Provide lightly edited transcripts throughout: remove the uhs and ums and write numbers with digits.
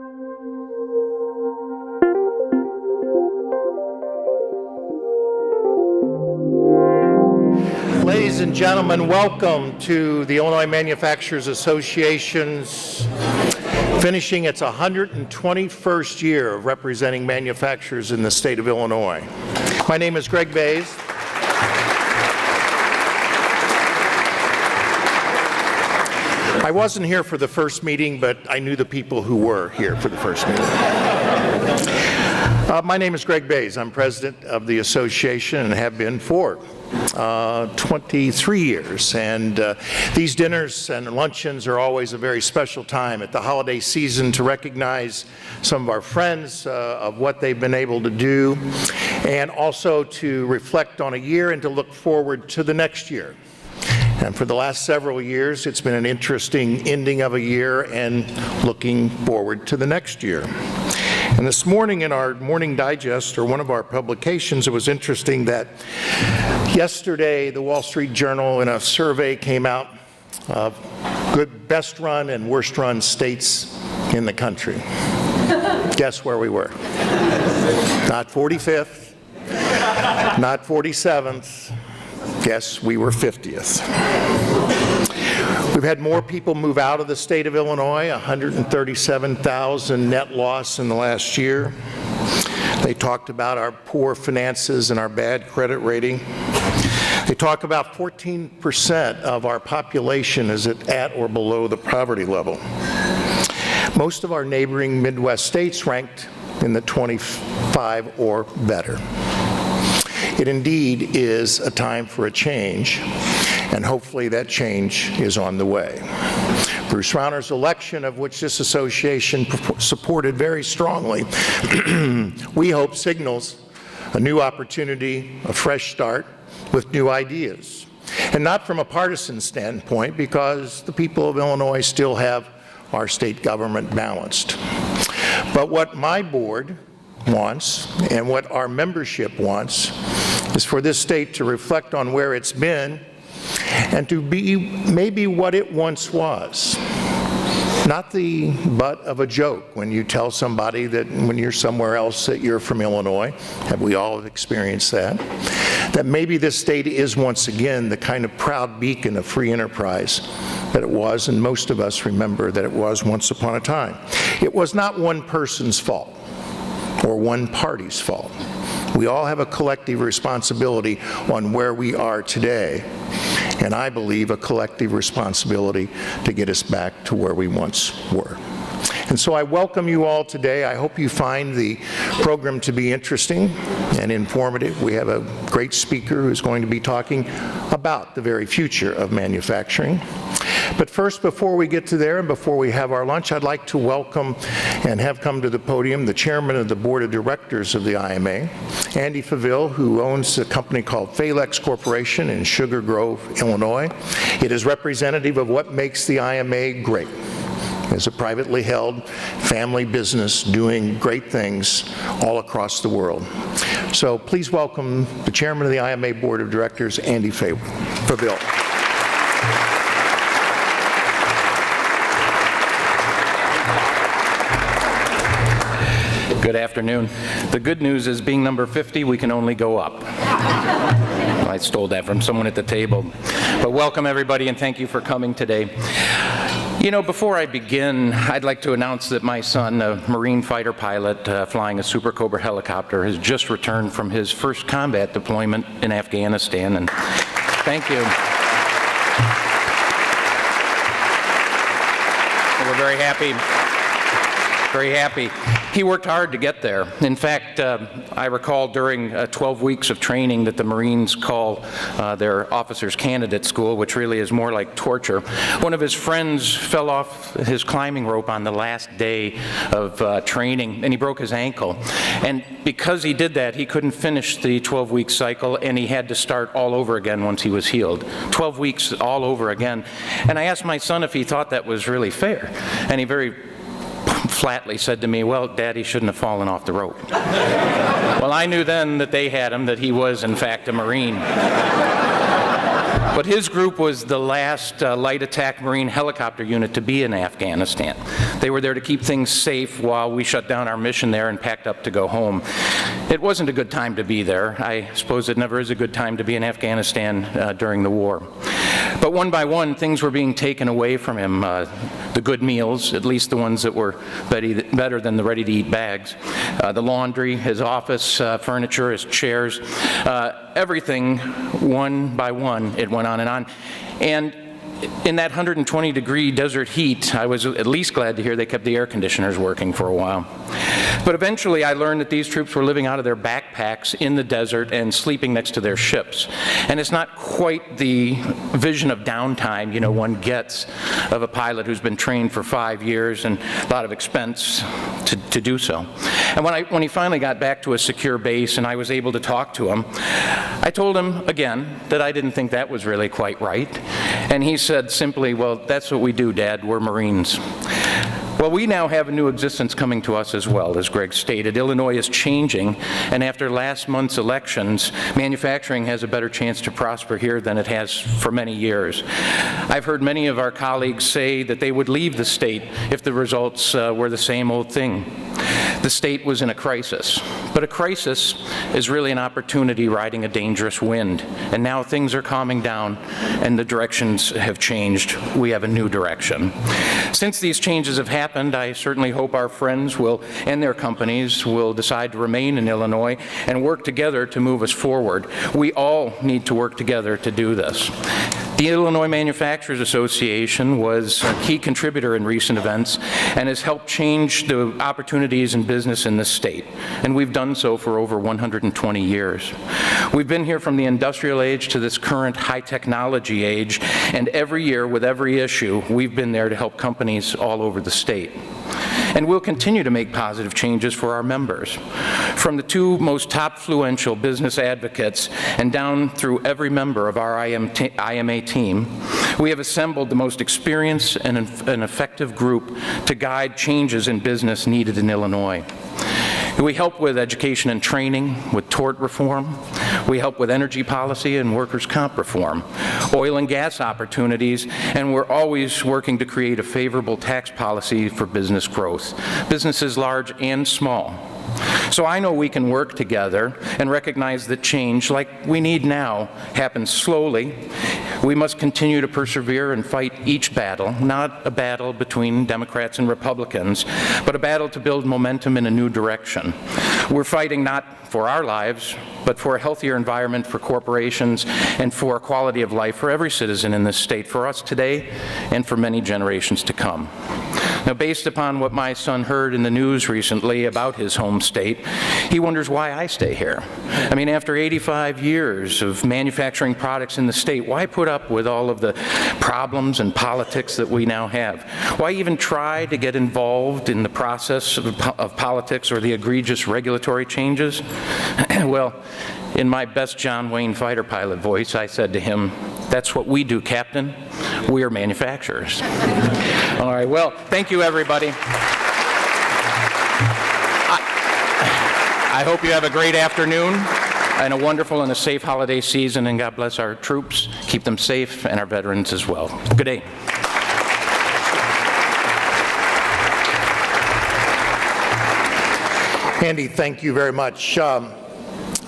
Ladies and gentlemen, welcome to the Illinois Manufacturers Association's finishing its 121st year of representing manufacturers in the state of Illinois. My name is Greg Bays. I wasn't here for the first meeting, but I knew the people who were here for the first meeting. My name is Greg Bays. I'm president of the association and have been for 23 years. And these dinners and luncheons are always a very special time at the holiday season to recognize some of our friends of what they've been able to do, and also to reflect on a year and to look forward to the next year. And for the last several years, it's been an interesting ending of a year and looking forward to the next year. And this morning in our Morning Digest, or one of our publications, it was interesting that yesterday the Wall Street Journal in a survey came out of best run and worst run states in the country. Guess where we were? Not 45th, not 47th. Guess we were 50th. We've had more people move out of the state of Illinois, 137,000 net loss in the last year. They talked about our poor finances and our bad credit rating. They talk about 14% of our population is at or below the poverty level. Most of our neighboring Midwest states ranked in the 25 or better. It indeed is a time for a change, and hopefully that change is on the way. Bruce Rauner's election, of which this association supported very strongly, we hope signals a new opportunity, a fresh start with new ideas. And not from a partisan standpoint, because the people of Illinois still have our state government balanced. But what my board wants, and what our membership wants, is for this state to reflect on where it's been and to be maybe what it once was. Not the butt of a joke when you tell somebody that when you're somewhere else that you're from Illinois. Have we all experienced that? That maybe this state is once again the kind of proud beacon of free enterprise that it was, and most of us remember that it was once upon a time. It was not one person's fault or one party's fault. We all have a collective responsibility on where we are today, and I believe a collective responsibility to get us back to where we once were. And so I welcome you all today. I hope you find the program to be interesting and informative. We have a great speaker who's going to be talking about the very future of manufacturing. But first, before we get to there and before we have our lunch, I'd like to welcome and have come to the podium the chairman of the board of directors of the IMA, Andy Faville, who owns a company called Falex Corporation in Sugar Grove, Illinois. It is representative of what makes the IMA great. It's a privately held family business doing great things all across the world. So please welcome the chairman of the IMA board of directors, Andy Faville. Good afternoon. The good news is, being number 50, we can only go up. I stole that from someone at the table. But welcome, everybody, and thank you for coming today. You know, before I begin, I'd like to announce that my son, a Marine fighter pilot flying a Super Cobra helicopter, has just returned from his first combat deployment in Afghanistan, and thank you. We're very happy. Very happy. He worked hard to get there. In fact, I recall during 12 weeks of training that the Marines call their officers candidate school, which really is more like torture. One of his friends fell off his climbing rope on the last day of training, and he broke his ankle. And because he did that, he couldn't finish the 12-week cycle, and he had to start all over again once he was healed. 12 weeks all over again. And I asked my son if he thought that was really fair, and he very flatly said to me, "Well, Daddy shouldn't have fallen off the rope." Well, I knew then that they had him, that he was in fact a Marine. But his group was the last light attack Marine helicopter unit to be in Afghanistan. They were there to keep things safe while we shut down our mission there and packed up to go home. It wasn't a good time to be there. I suppose it never is a good time to be in Afghanistan during the war. But one by one, things were being taken away from him. The good meals, at least the ones that were better than the ready-to-eat bags, the laundry, his office furniture, his chairs, everything, one by one, it went on and on. And in that 120-degree desert heat, I was at least glad to hear they kept the air conditioners working for a while. But eventually I learned that these troops were living out of their backpacks in the desert and sleeping next to their ships. And it's not quite the vision of downtime, you know, one gets of a pilot who's been trained for 5 years and a lot of expense to do so. And when he finally got back to a secure base and I was able to talk to him, I told him again that I didn't think that was really quite right. And he said simply, "Well, that's what we do, Dad. We're Marines." Well, we now have a new existence coming to us as well, as Greg stated. Illinois is changing, and after last month's elections, manufacturing has a better chance to prosper here than it has for many years. I've heard many of our colleagues say that they would leave the state if the results were the same old thing. The state was in a crisis, but a crisis is really an opportunity riding a dangerous wind. And now things are calming down and the directions have changed. We have a new direction. Since these changes have happened, I certainly hope our friends will, and their companies will decide to remain in Illinois and work together to move us forward. We all need to work together to do this. The Illinois Manufacturers Association was a key contributor in recent events and has helped change the opportunities in business in this state, and we've done so for over 120 years. We've been here from the industrial age to this current high technology age, and every year with every issue, we've been there to help companies all over the state. And we'll continue to make positive changes for our members. From the two most top-fluential business advocates and down through every member of our IMA team, we have assembled the most experienced and an effective group to guide changes in business needed in Illinois. We help with education and training, with tort reform. We help with energy policy and workers' comp reform, oil and gas opportunities, and we're always working to create a favorable tax policy for business growth, businesses large and small. So I know we can work together and recognize that change, like we need now, happens slowly. We must continue to persevere and fight each battle, not a battle between Democrats and Republicans, but a battle to build momentum in a new direction. We're fighting not for our lives, but for a healthier environment for corporations and for a quality of life for every citizen in this state, for us today and for many generations to come. Now, based upon what my son heard in the news recently about his home state, he wonders why I stay here. I mean, after 85 years of manufacturing products in the state, why put up with all of the problems and politics that we now have? Why even try to get involved in the process of politics or the egregious regulatory changes? Well, in my best John Wayne fighter pilot voice, I said to him, "That's what we do, Captain. We are manufacturers." All right, well, thank you, everybody. I hope you have a great afternoon and a wonderful and a safe holiday season, and God bless our troops, keep them safe, and our veterans as well. Good day. Andy, thank you very much.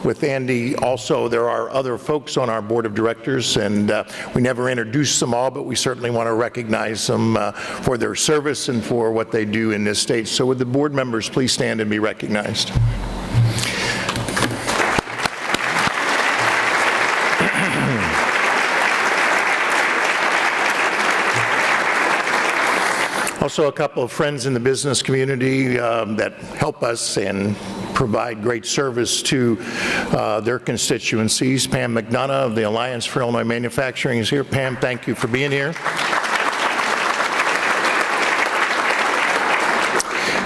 With Andy, also, there are other folks on our board of directors, and we never introduce them all, but we certainly want to recognize them for their service and for what they do in this state. So would the board members please stand and be recognized? Also, a couple of friends in the business community that help us and provide great service to their constituencies. Pam McDonough of the Alliance for Illinois Manufacturing is here. Pam, thank you for being here.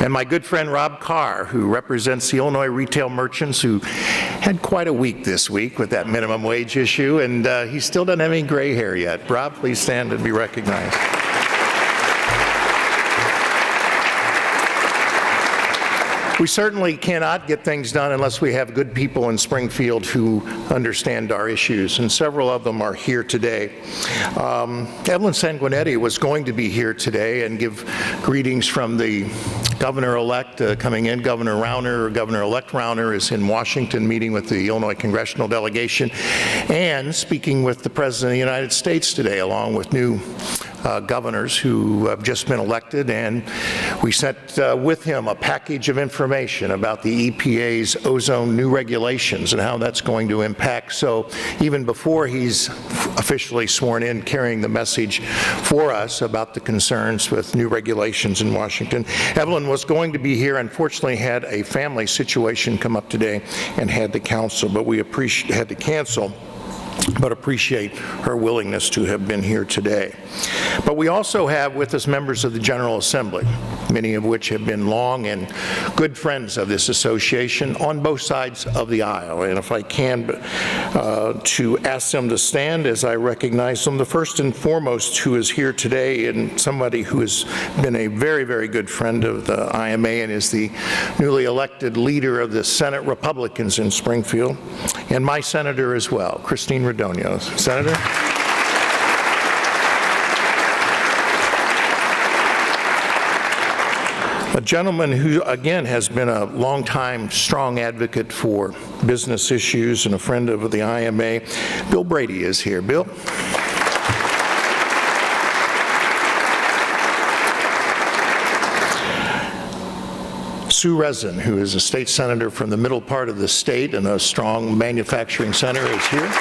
And my good friend Rob Carr, who represents the Illinois retail merchants, who had quite a week this week with that minimum wage issue, and he still doesn't have any gray hair yet. Rob, please stand and be recognized. We certainly cannot get things done unless we have good people in Springfield who understand our issues, and several of them are here today. Evelyn Sanguinetti was going to be here today and give greetings from the governor-elect coming in. Governor-elect Rauner is in Washington meeting with the Illinois congressional delegation and speaking with the President of the United States today, along with new governors who have just been elected, and we sent with him a package of information about the EPA's ozone new regulations and how that's going to impact. So even before he's officially sworn in, carrying the message for us about the concerns with new regulations in Washington. Evelyn was going to be here, unfortunately had a family situation come up today and had to cancel, but appreciate her willingness to have been here today. But we also have with us members of the General Assembly, many of which have been long and good friends of this association on both sides of the aisle. And if I can, to ask them to stand as I recognize them. The first and foremost who is here today, and somebody who has been a very, very good friend of the IMA and is the newly elected leader of the Senate Republicans in Springfield, and my senator as well, Christine Radonio. Senator? A gentleman who, again, has been a longtime strong advocate for business issues and a friend of the IMA, Bill Brady is here. Bill? Sue Rezin, who is a state senator from the middle part of the state and a strong manufacturing center, is here.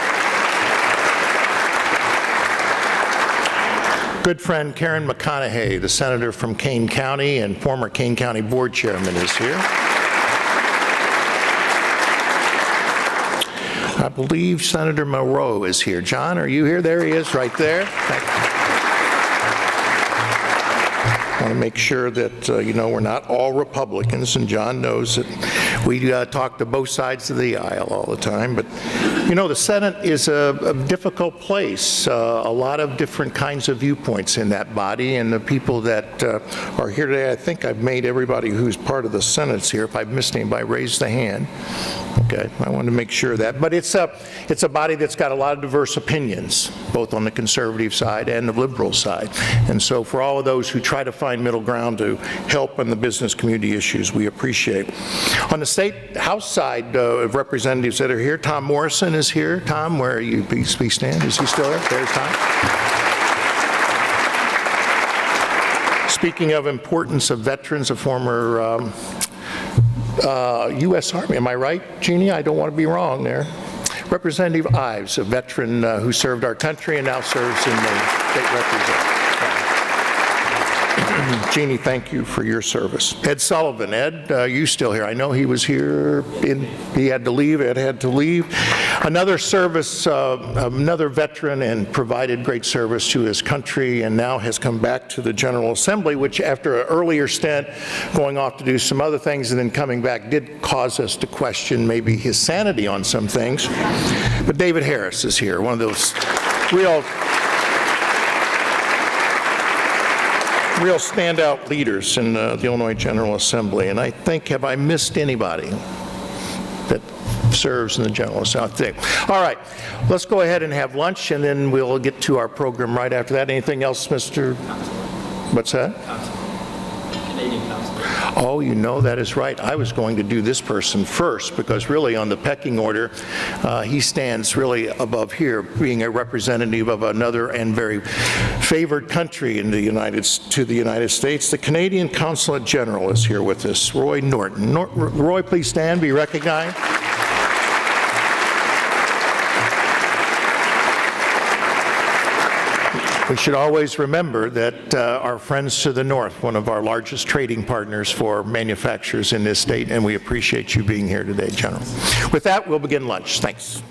Good friend Karen McConaughey, the senator from Kane County and former Kane County board chairman, is here. I believe Senator Moreau is here. John, are you here? There he is, right there. I want to make sure that, we're not all Republicans, and John knows that we talk to both sides of the aisle all the time. But, the Senate is a difficult place. A lot of different kinds of viewpoints in that body, and the people that are here today, I think I've made everybody who's part of the Senate's here. If I've missed anybody, raise the hand. Okay, I wanted to make sure of that. But it's a body that's got a lot of diverse opinions, both on the conservative side and the liberal side. And so for all of those who try to find middle ground to help on the business community issues, we appreciate. On the State House side of representatives that are here, Tom Morrison is here. Tom, where are you? Please stand. Is he still there? There's Tom. Speaking of importance of veterans, a former U.S. Army, am I right, Jeannie? I don't want to be wrong there. Representative Ives, a veteran who served our country and now serves in the state representative. Jeannie, thank you for your service. Ed Sullivan. Ed, you still here? I know he was here. He had to leave. Ed had to leave. Another service, another veteran, and provided great service to his country, and now has come back to the General Assembly, which after an earlier stint, going off to do some other things and then coming back, did cause us to question maybe his sanity on some things. But David Harris is here, one of those real standout leaders in the Illinois General Assembly. And I think, have I missed anybody that serves in the General Assembly? All right, let's go ahead and have lunch, and then we'll get to our program right after that. Anything else, Mr. What's that? Canadian Council. Oh, that is right. I was going to do this person first, because really on the pecking order, he stands really above here, being a representative of another and very favored country in the United States. The Canadian Consulate General is here with us, Roy Norton. Roy, please stand, be recognized. We should always remember that our friends to the north, one of our largest trading partners for manufacturers in this state, and we appreciate you being here today, General. With that, we'll begin lunch. Thanks.